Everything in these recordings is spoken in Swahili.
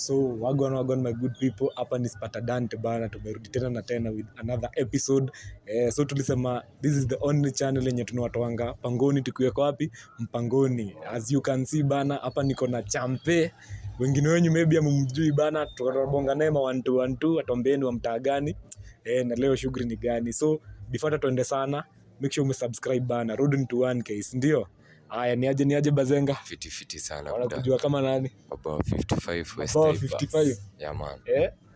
So wagwan my good people, hapa ni Sparta Dante bana, tumerudi tena na tena with another episode. So tulisema this is the only channel yenye tunawatoanga pangoni, tukiweka wapi mpangoni. As you can see bana, hapa niko na Champe. Wengine wenyu maybe amumjui bana, tukabonga naye ma 1-2 atuambieni wa mtaa gani na leo shughuli ni gani. So before tuende sana, make sure umesubscribe bana, road to 1K, ndio. Haya, niaje bazenga? Fiti sana. Wanakujua kama nani? About 55 West About 55. Yeah man.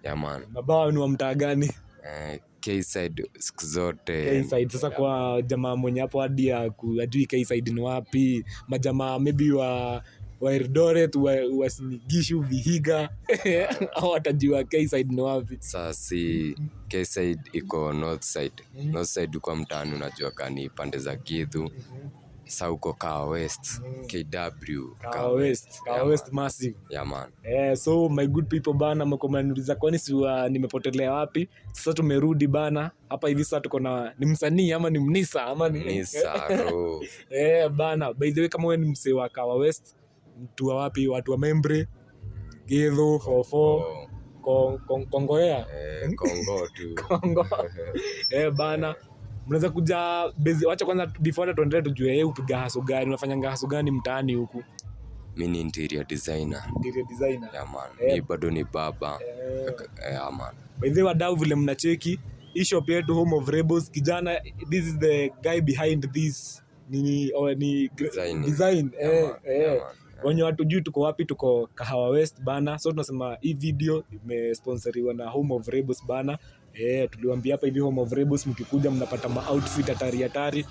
Yeah man. Mabao ni wa mtaa gani? K-side siku zote. K-side sasa kwa jamaa mwenye hapo hadi ajui K-side ni wapi. Majamaa maybe wa Eldoret, wa Sinigishu, Vihiga. Au watajua K-side ni wapi. Sasa K-side iko north side. North side kwa mtaani unajua kani pande za Githu. Sasa uko Kawa West, KW, Kawa West massive. Yeah man. So my good people bana, mkomaniuliza kwani si nimepotelea wapi? Sasa tumerudi bana. Hapa hivi sasa tuko na ni msanii ama ni Mnisa ama ni Mnisa bro. Bana, by the way kama wewe ni msee wa Kawa West, mtu wa wapi? Watu wa Membre, Githu, Fofo, Kongoea. Kongo tu. Kongo. Bana. Mnaweza kuja bezi, wacha kwanza before tuendelee tujue yeye upiga haso gani, unafanya haso gani mtaani huku? Mimi ni interior designer. Yeah man. Ni bado ni baba. Yeah man. By the way wadau vile mnacheki hii shop yetu Home of Rebels, kijana this is the guy behind this ni design. Wenye watu juu tuko wapi? Tuko Kahawa West bana. So tunasema hii video imesponsoriwa na Home of Rebels bana. Tuliwaambia hapa hivi Home of Rebels mkikuja mnapata ma-outfit hatari.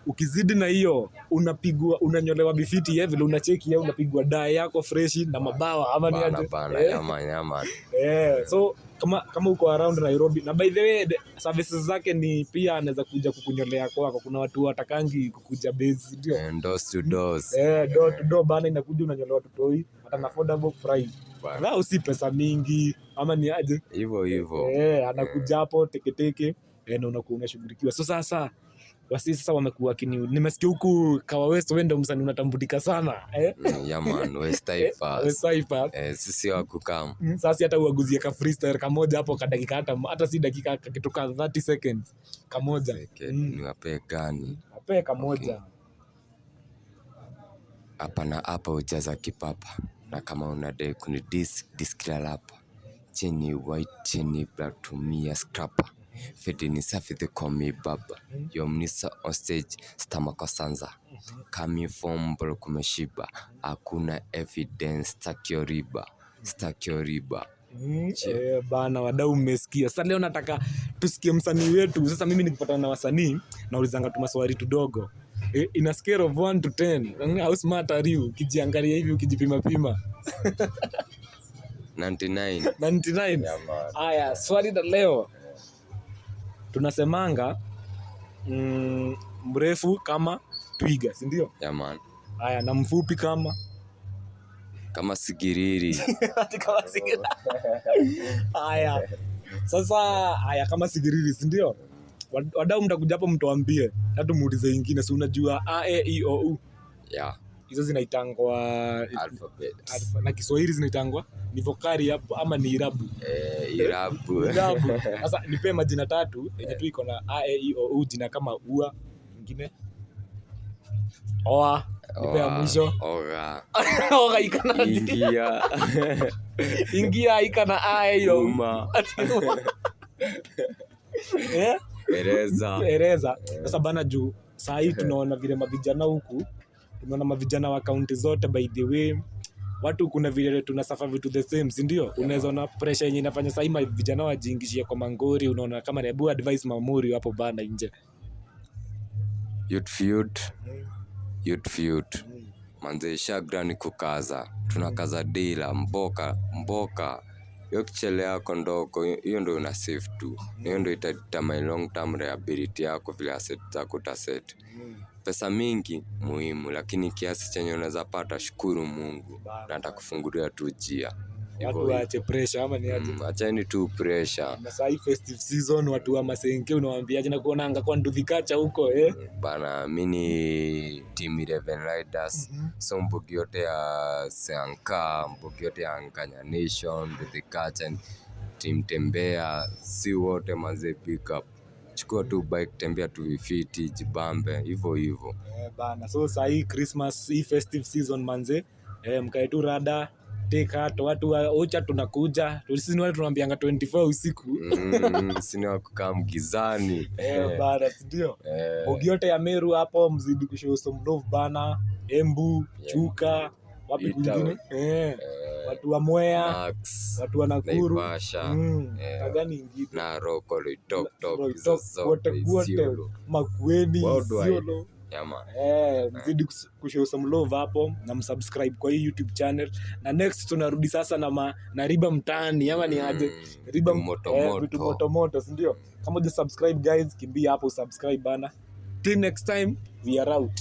Ukizidi na hiyo unapigwa, unanyolewa bifiti vile unacheki unapigwa dye yako fresh na mabawa ama ni aje? Yaman. So kama uko around Nairobi, na by the way services zake ni pia anaweza kuja kukunyolea kwako. Kuna watu watakangi kukuja base ndio. Doors to doors. Door to door bana, inakuja unanyolewa tutoi hata na affordable price. Na usi pesa mingi ama ni aje? Hivyo. Anakuja hapo teke na unakuwa unashughulikiwa. So sasa sasa wamekuwa nimesikia huku Kawa West wewe ndio msanii unatambulika sana Yeah man, West Cypher. Sisi wa kukam. Sasa hata uaguzie ka freestyle kamoja hapo dakika hata si dakika kitu ka 30 seconds kamoja. Niwape gani? Ape kamoja. Hapa na hapa ujaza kipapa. Na kama unadai kuni diskila lapa. Chini white, chini black to me a scrapper. Fedi ni safi they call me baba. Yo Mnisa on stage stamako sanza. Coming from bro kumeshiba. Hakuna evidence stakio riba. Bana wadau mmesikia. Sasa leo nataka tusikie msanii wetu. Sasa mimi nikipatana na wasanii naulizanga tu maswali tudogo. In a scale of 1 to 10, how smart are you? Ukijiangalia hivi ukijipima. 99. Haya, swali la leo. Tunasemanga mrefu kama twiga, si ndio? Yeah man. Haya, na mfupi kama sigiriri. Kama sigiriri. Haya. Sasa kama sigiriri, si ndio? Wadau mtakuja hapo mtuambie, hata muulize ingine, si unajua A E I O U. Yeah. Hizo zinaitangwa alphabet. Na Kiswahili zinaitangwa ni vokali hapo ama ni irabu? Irabu. Sasa nipe majina 3 yenye tu iko na A E I O U, jina kama ua, nyingine oa, nipe ya mwisho oga. Oga ikana ingia ikana A E I O U. Ereza. Sasa bana juu saa hii tunaona vile mavijana huku, tunaona mavijana wa kaunti zote by the way. Watu kuna vile tunasafa vitu the same, si ndio? Unaweza ona pressure yenye inafanya saa hii mavijana wajiingishie kwa mangori, unaona kama nebu advice mamuri hapo bana nje. Youth. Manze shagra ni kukaza. Tunakaza dila mboka. Yo kichele yako ndogo, hiyo ndio una save tu. Hiyo ndio itadetermine long term reliability yako vile asset zako utaset. Pesa mingi muhimu, lakini kiasi chenye unaweza pata shukuru Mungu na atakufungulia tu njia. watu waache pressure ama ni aje? Acheni tu pressure. Na sasa hii festive season watu wa Masenke unawaambiaje na kuonanga kwa Ndudhikacha huko bana? Mimi team 11 Riders, so mbugi yote ya Seanka, mbugi yote ya Nkanya Nation, Ndudhikacha, team Tembea, si wote manze pick up. Chukua tu bike, tembea tu vifiti, jibambe hivyo. Bana, so sasa hii Christmas, hii festive season manze, mkae tu rada, take heart, watu ocha tunakuja. Sisi ni wale tunaambianga 24 usiku. Sini wa kukaa mgizani. Bana, ndio. Bogi yote ya Meru hapo mzidi kushow some love bana. Embu, Chuka, wapi kwingine? Watu wa Mwea, watu wa Nakuru, Naivasha, gani ingine? Narok, Tok, wote Makueni, Isiolo. Mzidi kushow some love hapo na msubscribe kwa hii YouTube channel. Na next tunarudi sasa na Riba Mtaani ama ni aje? Riba moto, ndio. Kama je subscribe guys, kimbia hapo subscribe bana. Till next time, we are out.